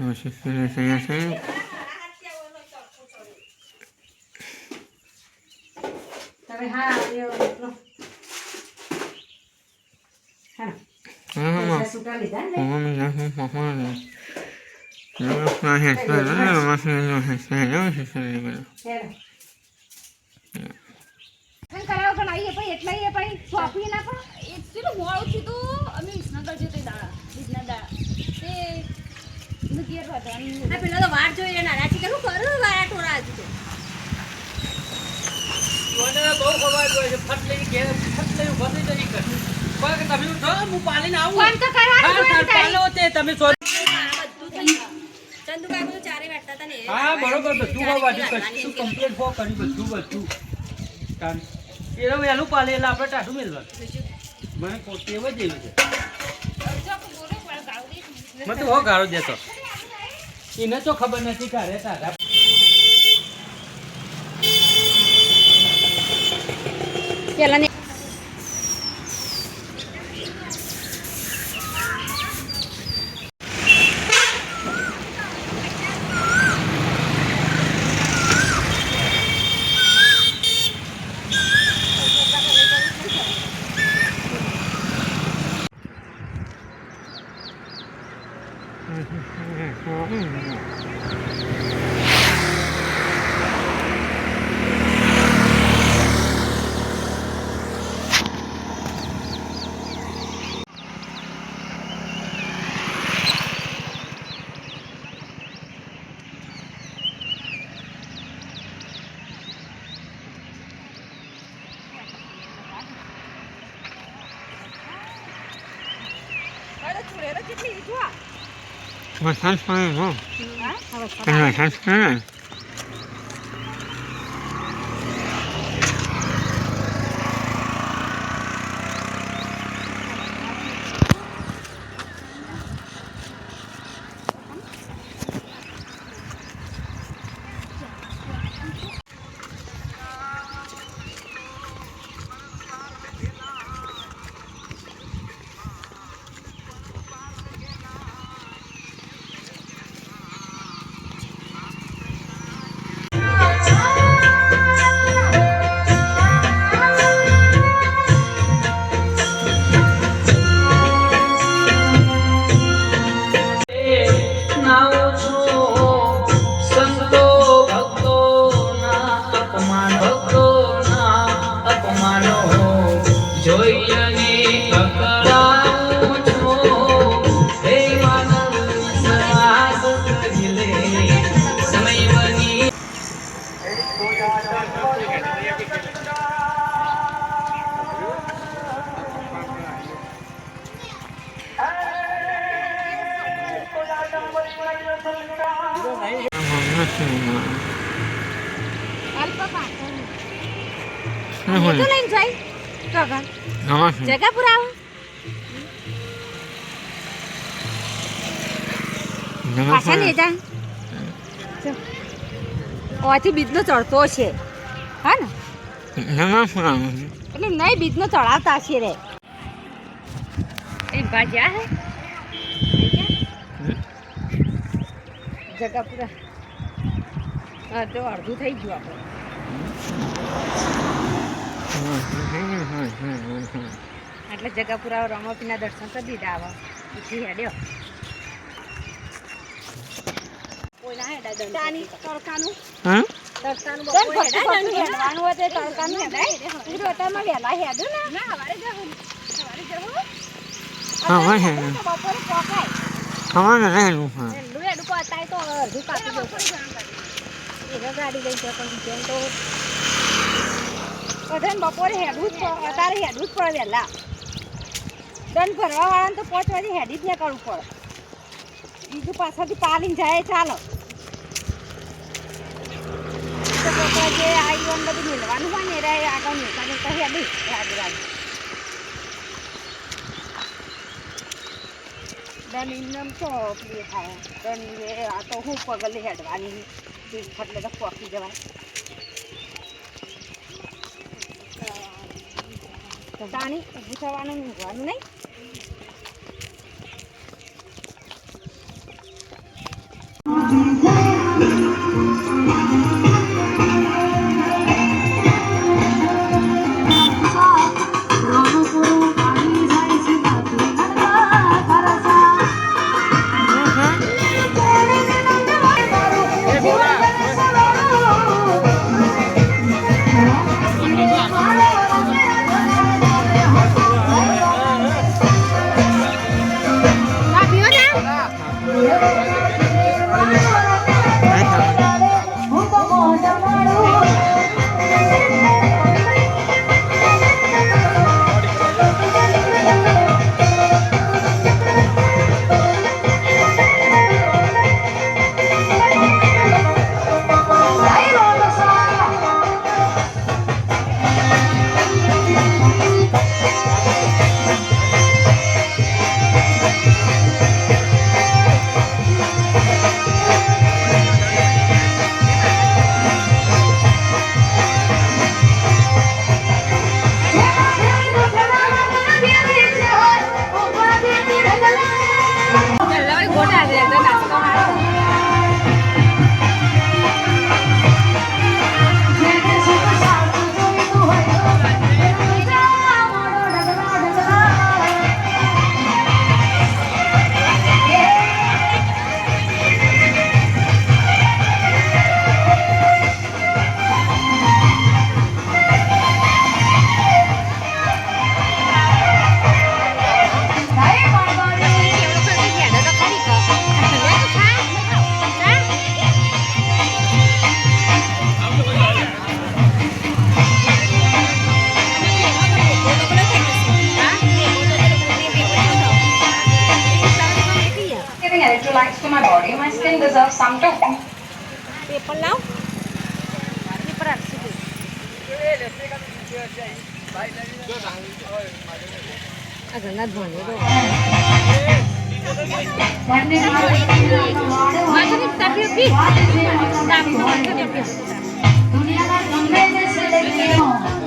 Así que le enseñé a hacer. તમે હા લો હા પૈસા સુટા લીધા ને Mami, ya se enfocó en el... Yo no sé si es lo más que no sé si es, no sé si es libro. કરાવ પણ આવીએ પણ એટલા એ પણ સોંપી ના પણ એટલું મોડું થયું અમે વિસનગર જતો દાડા બીજના દાડા તે મુગીર વધવાની આ પેલા તો વાર જોઈ નાના છે કે હું કરું વારા ટોરા આજુ તો મને બહુ ખબર હોય છે ફટ લઈ ઘેર ફટ લઈ ઉભા થઈ જઈ કર કોઈ તમે ઉઠો હું પાલીને આવું ફોન તો કરવા હા પાલો તે તમે સો ચંદુભાઈ બધું ચારે બેઠતા હતા ને હા બરોબર બધું વાજુ કશું કમ્પ્લીટ ફો કરી બધું કાન એનો વહેલું પાલે એટલે આપણે ટાઢું મેળવાનું મને ટેવ જ એવી છે મને તો હો ગાળો દેતો એને તો ખબર નથી કારે ટાઢા પેલા ને Bastante fue, ¿no? Pero bastante fue. જગા પુરાવ પાછા ને જા ઓથી બીજનો ચડતો છે હા ને એટલે નહીં બીજનો ચડાવતા છે રે એ ભાજ્યા હે જગા પુરા હા તો અડધું થઈ ગયું આપણે એટલે જગા પુરા રમોપીના દર્શન કરી દીધા આવા પછી હેડ્યો કોઈના હેડા દંતાની તડકાનું હા તડકાનું બપોર હેડવાનું હોય તો તડકાનું હેડાય પૂરો અત્યારમાં વહેલા હેડું ને ના સવારે જવું હા હે બપોરે પોકાય હા ને હેડું હા હેડું પતાય તો અડધું કાપી દઉં પડે ગાડી લઈ જતો જેમ તો બધાને બપોરે હેડવું જ અત્યારે હેડવું જ પડે વહેલા દંડ ભરવા વાળાને તો 5 વાગે હેડી જ ના કરવું પડે બીજું પાછળથી પાલીને જાય ચાલો તો પોતા જે આવી બધું મેળવાનું હોય ને એ આગળ મેળતા મેળતા હેડી આગળ દંડ ઇન્દમ તો પ્રિય થાય દંડ આ તો હું પગલે હેડવાની ફટલે તો પોકી જવાય તાણી ઊભું થવાનું ઊંઘવાનું નહીં Electrolytes to my body. My skin deserves some too. Paper લાવ પેપર આપશું આ ઘરના જ ભણે તો માથાની તાપી પી દુનિયાના ગમે તે સિલેક્ટ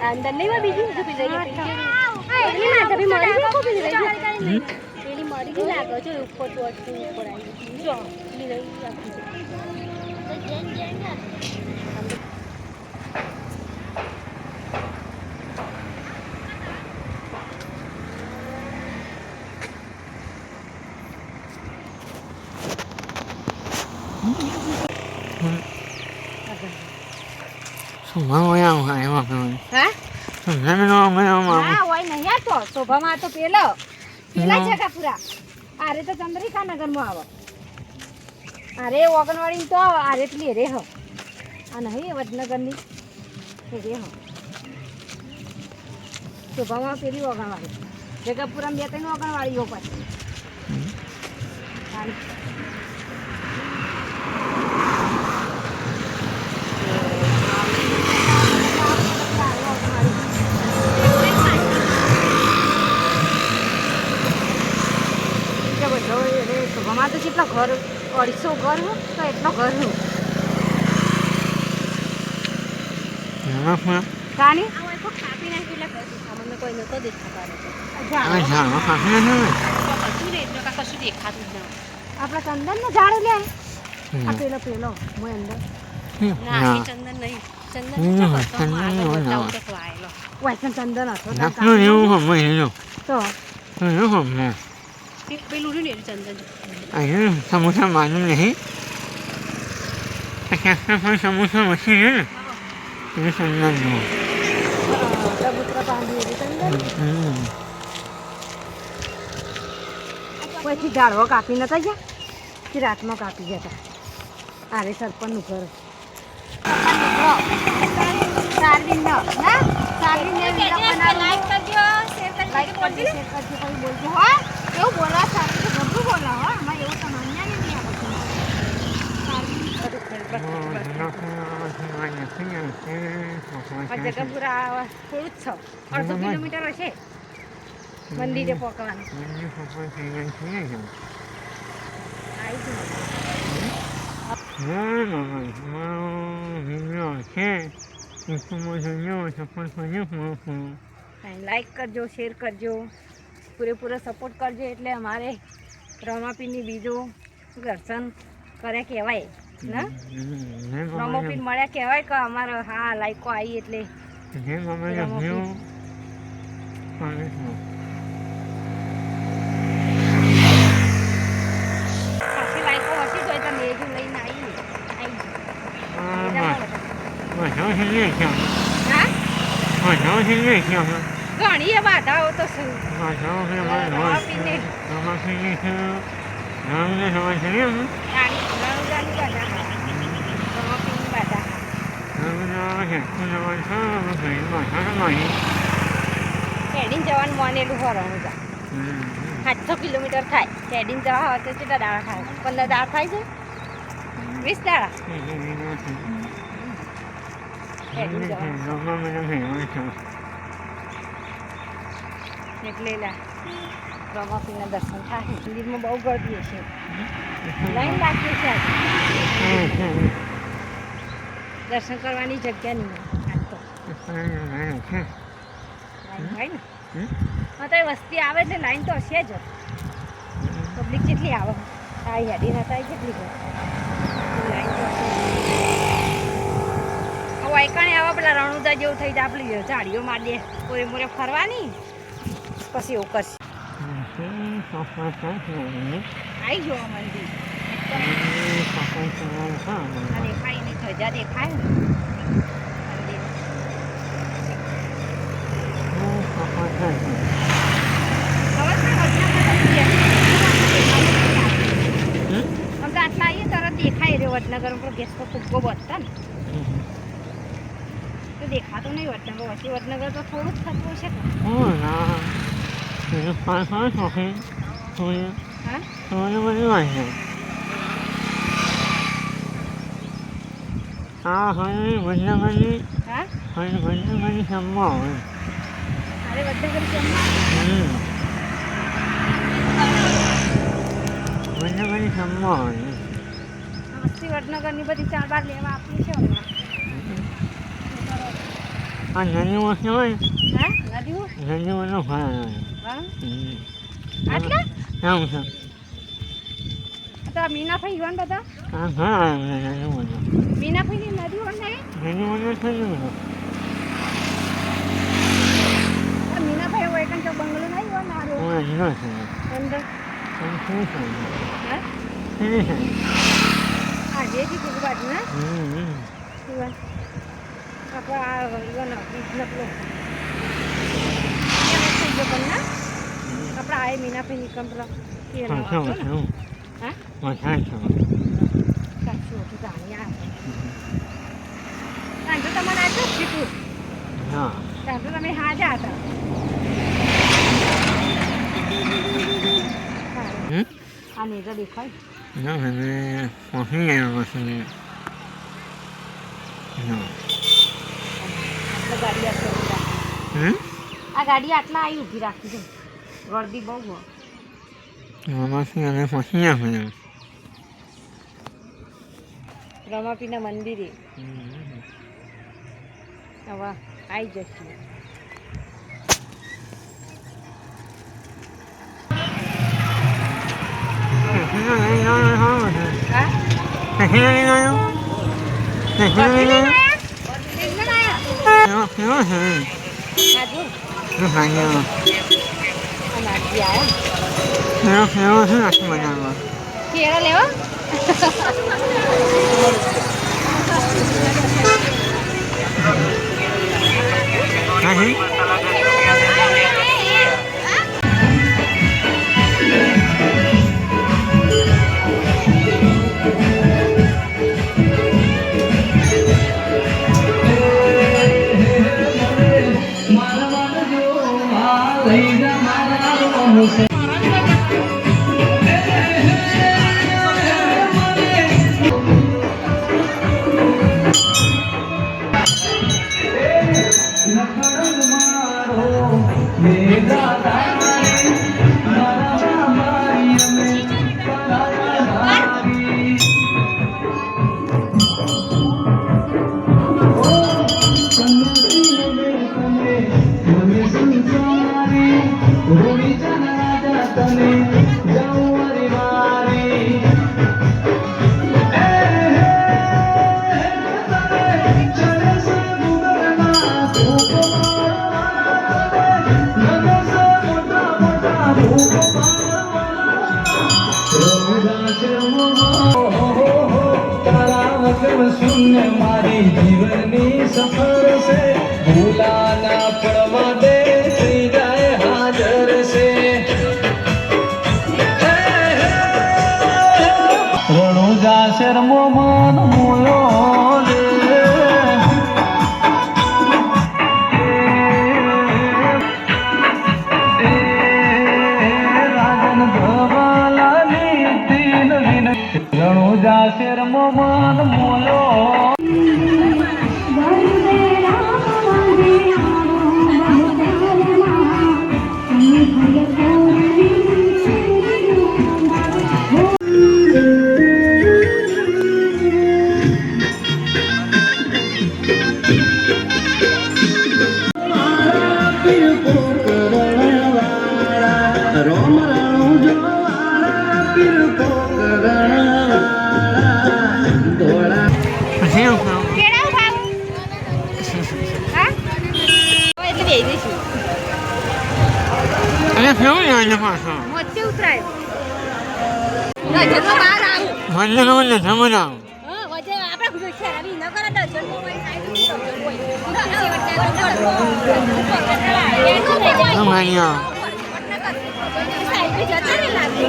અંદર નહીં માં બીજી પેલી મરી ગઈ પેલી મરી ગઈ લાગે છે ઉપર તો ઉપર આવી જો શોભામાં તો પેલા જગા પૂરા આરે તો ચંદ્રિકા નગરમાં આવે અરે ઓગણવાડી તો આરે પેલી રે હ આ નહીં વડનગરની રે હ શોભામાં પેલી ઓગણવાડી જગાપુરા બે ત્રણ ઓગણવાડીઓ પછી શોભામાં તો કેટલા ઘર 250 ઘર હો તો એટલો ઘર હું કાની કાપી નાખી એટલે અમને કોઈ નતો દેખાતો કશું દેખાતું જ ના આપણા ચંદન નો ઝાડ લે આ પેલો પેલો મોય અંદર ના ચંદન નહીં ચંદન ચંદન હતો તો પેલું ને ચંદન સમોસા માનું નહીં સમોસા મશીન ને એ ચંદન પછી ઝાડવો કાપી નતા ગયા કે રાતમાં કાપી ગયા હતા આરે સરપંચનું ઘર એવું બોલા સારું ગભરું બોલા હો આમાં એવું તો માન્યા નહીં આવતું જગતપુરા થોડું જ છે, અડધો કિલોમીટર હશે મંદિરે પહોંચવાનું. લાઈક કરજો, શેર કરજો, પૂરેપૂરો સપોર્ટ કરજો, એટલે અમારે રમાપીરની બીજો દર્શન કરે કહેવાય ને, રમાપીર મળ્યા કહેવાય કે અમારે હા લાઈકો આવી એટલે પાછી લાઈકો હશે તો તમે એ જો લઈને ઘણી બાધાઓ તો શું કેડીને જવાનું માનેલું હોવાનું જા 700 કિલોમીટર થાય. કેડીને જવા હોય તો કેટલા દાડા થાય? 15 દાડા થાય છે, 20 દાડા. કેડીને જવાનું એટલે રમાપીના દર્શન થાય. મંદિરમાં બહુ ગરદી હશે, લાઈન લાગી છે. દર્શન કરવાની જગ્યા નહીં આજ તો લાઈન હોય ને. હા તો વસ્તી આવે એટલે લાઈન તો હશે જ. પબ્લિક કેટલી આવે આ યાદી ના થાય કેટલી લાઈન તો હવે વાયકાણે આવે પેલા રણુદા જેવું થઈ જાય. આપણી ઝાડીઓ મારી દે કોરે મોરે ફરવાની, પછી એવું કરશે. આવી ગયો મંદિર દેખાય નહીં, ધજા દેખાય ને મંદિર. આટલા આવીએ તરત દેખાય રહ્યો વડનગર ઉપર ગેસ પર ફૂગો વધતા ને તો દેખાતું નહીં વડનગર. પછી વડનગર તો થોડું જ થતું હશે ને. હા હવે વડનગરની જમવા હોય. અરે વડનગર જમવા વડનગરની જમવા હોય. મસ્તી વડનગરની બધી 4 બાર લેવા આપી છે હમણાં. આ નદી ઓછી હોય, હા નદીઓ નદીઓનો ભાર હા આટલા આમ છે. તો મીનાભાઈ યુવાન બધા આ ઘર આવે નદીઓનો. મીનાભાઈની નદી હોય ને નદીઓનો થઈ ગયો. મીનાભાઈ હોય કંઈ બંગલો નહીં હોય મારો જીરો છે અંદર. શું છે? હા આ જે કીધું બાજુ ને યુવાન આપણે આ યુવાન નકલો થઈ ગયો પણ ના આપણે આ મીનાભાઈની કંપરા હા સાચું હતું જાણી આ સાંજે તમારે આટલું જ શીખવું. સાંજે તમે હાજા હતા. આ નેજા દેખાય ગાડી આ ગાડી આટલા આવી ઊભી રાખી છે. ગરદી બહુ હોય. રમાપીના મંદિરે હવે આવી જશે. કેળા લેવા મારી જીવનની સફર છે ભૂલા ના પડવા દે થઈ જાય હાજર છે રણુજા શર્મો મન મોયો રે રાજન ધવાલાની તીન વિન રણુજા શર્મો મન મોયો પછી હું ખાઉં? કેળાઓ ભાવ હા હવે એટલે બેસી દઈશું અને કેવું લાગે પાછો? મોતી ઉતરાય વજન તો બહાર આવું મને ખબર નથી સમજાવું. હા વજન આપણે ગુજરાત આવી ન કરે તો વજન તો કોઈ સાઈડ ભાઈઓ જતા ને લાગે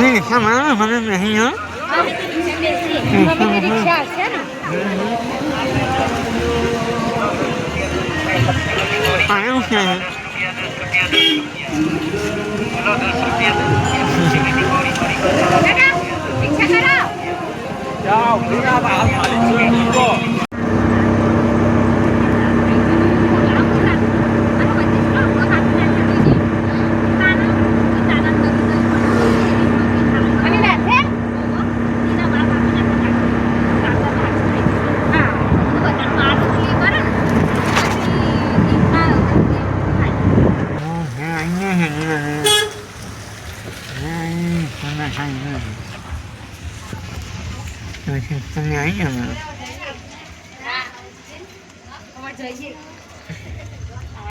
રિક્ષા મને મને નહીં હો. રિક્ષા હશે ને પાણી શું છે? કાકા રિક્ષા કરો તમે આવી જાઓ. જઈએ